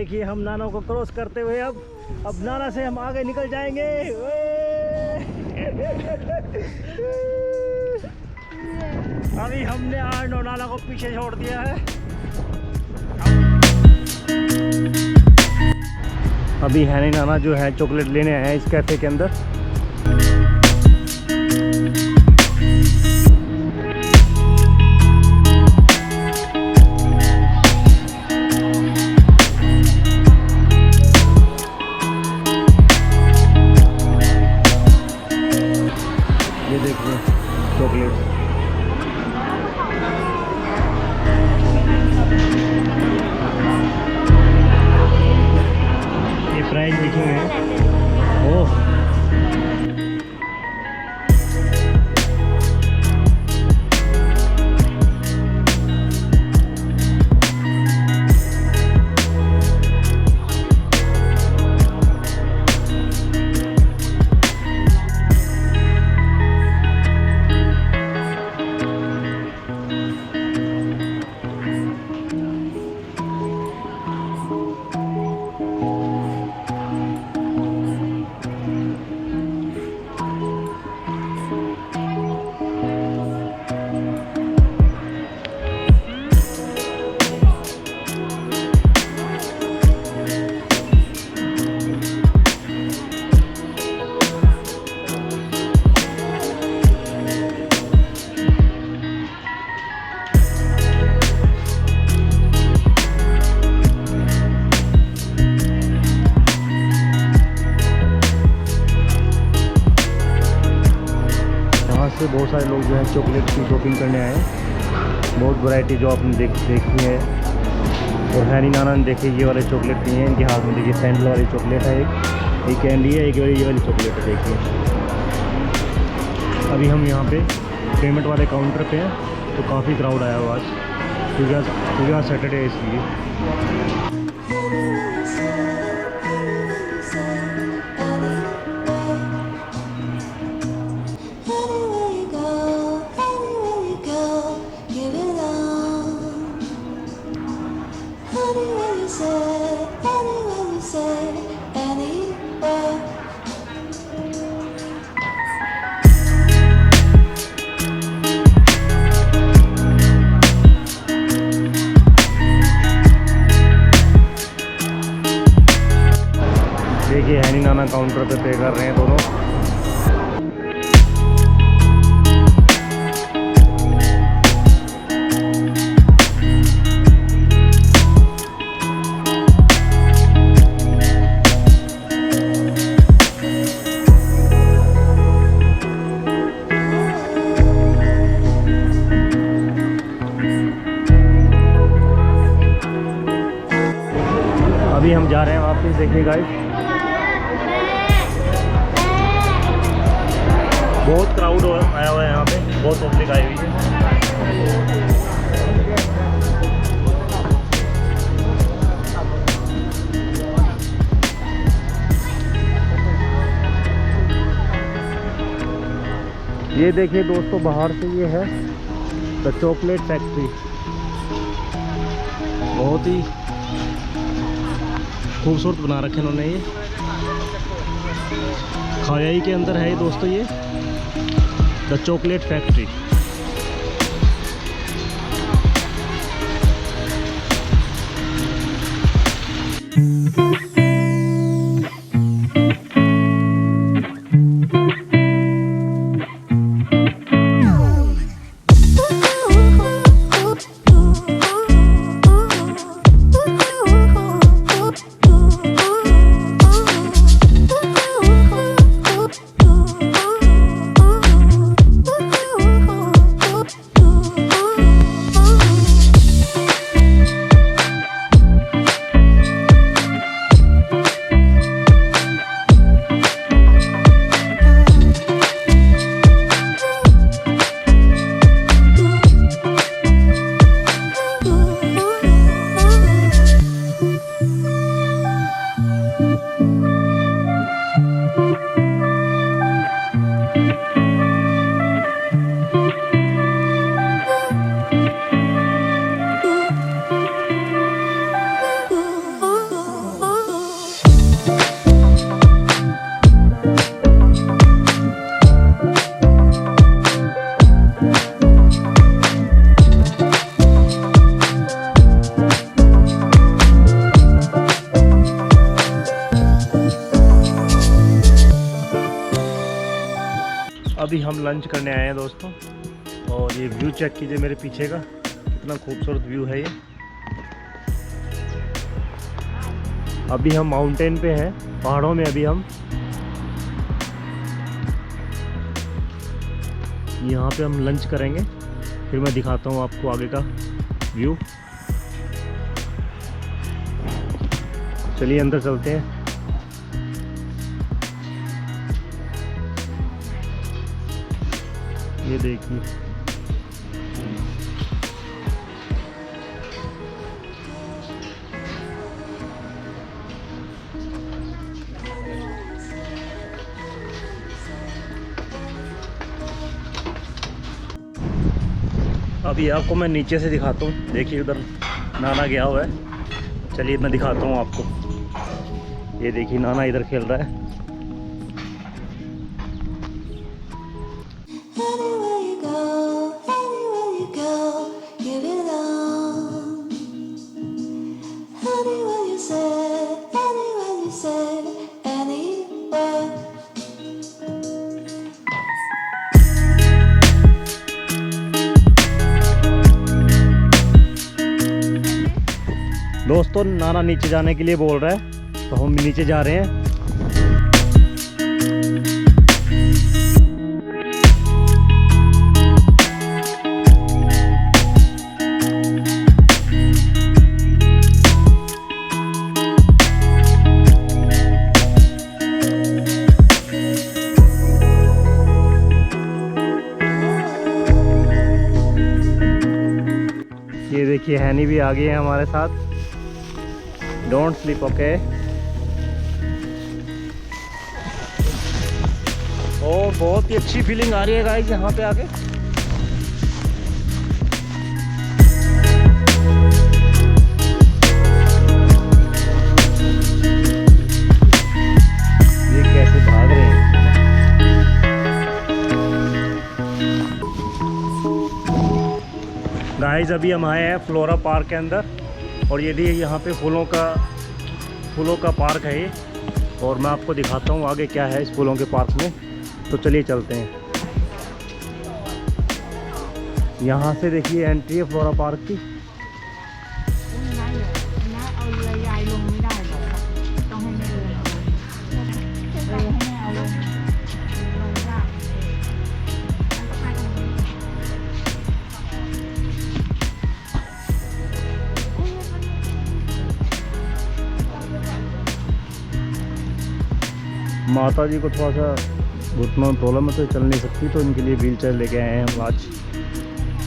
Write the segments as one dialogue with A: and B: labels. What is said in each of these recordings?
A: देखिए हम नाना को क्रॉस करते हुए अब नाना से हम आगे निकल जाएंगे। अभी हमने आर्न और नाना को पीछे छोड़ दिया है। अभी हनी नाना जो है चॉकलेट लेने आए हैं इस कैफे के अंदर। ये देखिए चॉकलेट, ये प्राइस लिखे हुए हैं। ओह बहुत सारे लोग जो है चॉकलेट की शॉपिंग करने आए हैं। बहुत वैरायटी जो आपने देखी है। और हैनी नाना ने देखे ये वाले चॉकलेट नहीं है इनके हाथ में। देखिए सैंडल वाली चॉकलेट है, एक कैंडी है, एक ये वाली चॉकलेट है। देखिए अभी हम यहाँ पे पेमेंट वाले काउंटर पे हैं तो काफ़ी क्राउड आया हुआ आज, क्योंकि आज सैटरडे है इसलिए। देखिए हैनी नाना काउंटर पे पे कर रहे हैं दोनों। अभी हम जा रहे हैं वापस। देखिए गाइस बहुत क्राउड आया हुआ है यहाँ पे, बहुत पब्लिक आई हुई है। ये देखिए दोस्तों बाहर से ये है द चॉकलेट फैक्ट्री। बहुत ही खूबसूरत बना रखे उन्होंने। ये खायाई के अंदर है ये दोस्तों, ये द चॉकलेट फैक्ट्री। हम लंच करने आए हैं दोस्तों, और ये व्यू चेक कीजिए मेरे पीछे का, कितना खूबसूरत व्यू है ये। अभी हम माउंटेन पे हैं, पहाड़ों में अभी हम। यहाँ पे हम लंच करेंगे, फिर मैं दिखाता हूँ आपको आगे का व्यू। चलिए अंदर चलते हैं। ये देखिए, अभी आपको मैं नीचे से दिखाता हूँ। देखिए उधर नाना गया हुआ है, चलिए मैं दिखाता हूँ आपको। ये देखिए नाना इधर खेल रहा है। दोस्तों नाना नीचे जाने के लिए बोल रहा है, तो हम नीचे जा रहे हैं। ये देखिए हैनी भी आ गए हैं हमारे साथ। Don't sleep, okay. और बहुत ही अच्छी फीलिंग आ रही है गाइस यहाँ पे आके। ये कैसे भाग रहे हैं गाइस। अभी हम आए हैं फ्लोरा पार्क के अंदर, और ये भी यहाँ पे फूलों का पार्क है ये। और मैं आपको दिखाता हूँ आगे क्या है इस फूलों के पार्क में। तो चलिए चलते हैं। यहाँ से देखिए एंट्री है फ्लोरा पार्क की। माता जी को थोड़ा सा घुटनों में प्रॉब्लम है, तो चल नहीं सकती, तो इनके लिए व्हील चेयर लेके आए हैं हम आज।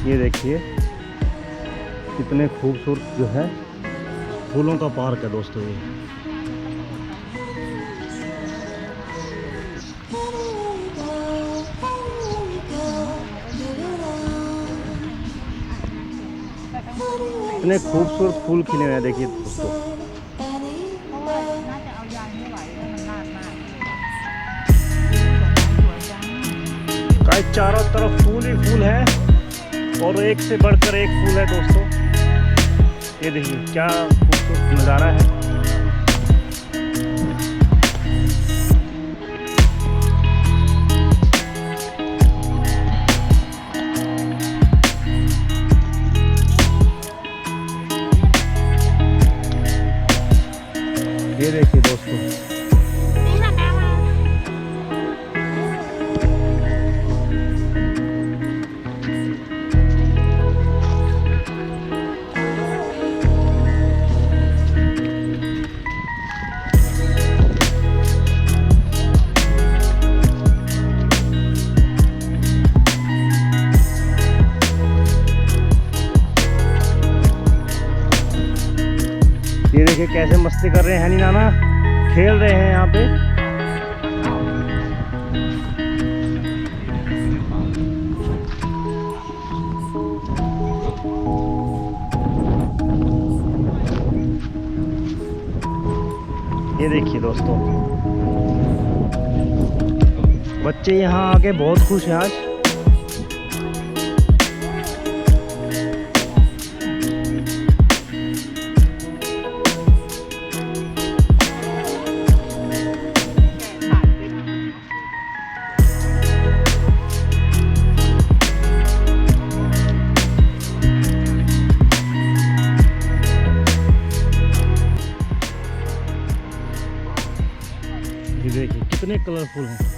A: ये देखिए कितने खूबसूरत जो है फूलों का पार्क है दोस्तों ये। इतने खूबसूरत फूल खिले हुए हैं देखिए दोस्तों। चारों तरफ फूल ही फूल है, और एक से बढ़कर एक फूल है दोस्तों। ये देखिए क्या खूबसूरत नज़ारा है। ये देखिए दोस्तों, ये देखिए कैसे मस्ती कर रहे हैं हनी नाना, खेल रहे हैं यहाँ पे। ये देखिए दोस्तों, बच्चे यहाँ आके बहुत खुश हैं आज। कितने कलरफुल हैं।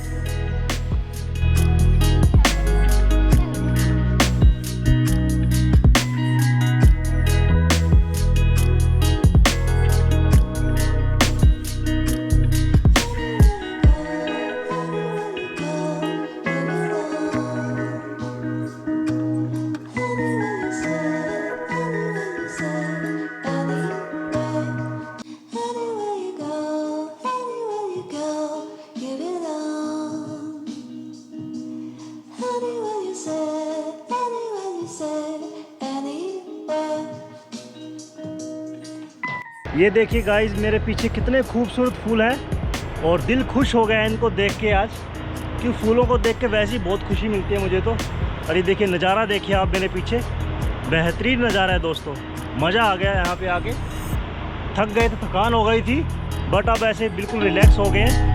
A: ये देखिए गाइस मेरे पीछे कितने खूबसूरत फूल हैं और दिल खुश हो गया है इनको देख के आज, कि फूलों को देख के वैसे ही बहुत खुशी मिलती है मुझे तो। और ये देखिए नज़ारा देखिए आप मेरे पीछे, बेहतरीन नज़ारा है दोस्तों, मज़ा आ गया यहाँ पे आके। थक गए थे, थकान हो गई थी, बट अब ऐसे बिल्कुल रिलैक्स हो गए हैं।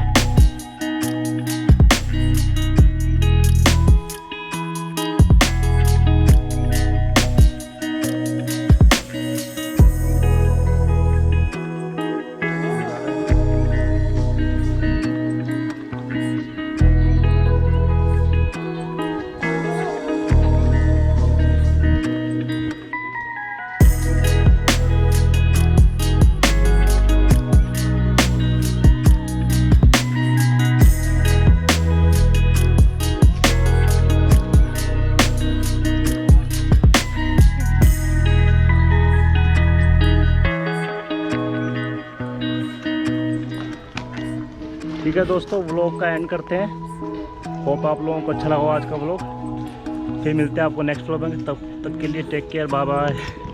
A: ठीक है दोस्तों, व्लॉग का एंड करते हैं। होप आप लोगों को अच्छा लगा आज का व्लॉग। फिर मिलते हैं आपको नेक्स्ट व्लॉग में, तब तक के लिए टेक केयर, बाय बाय।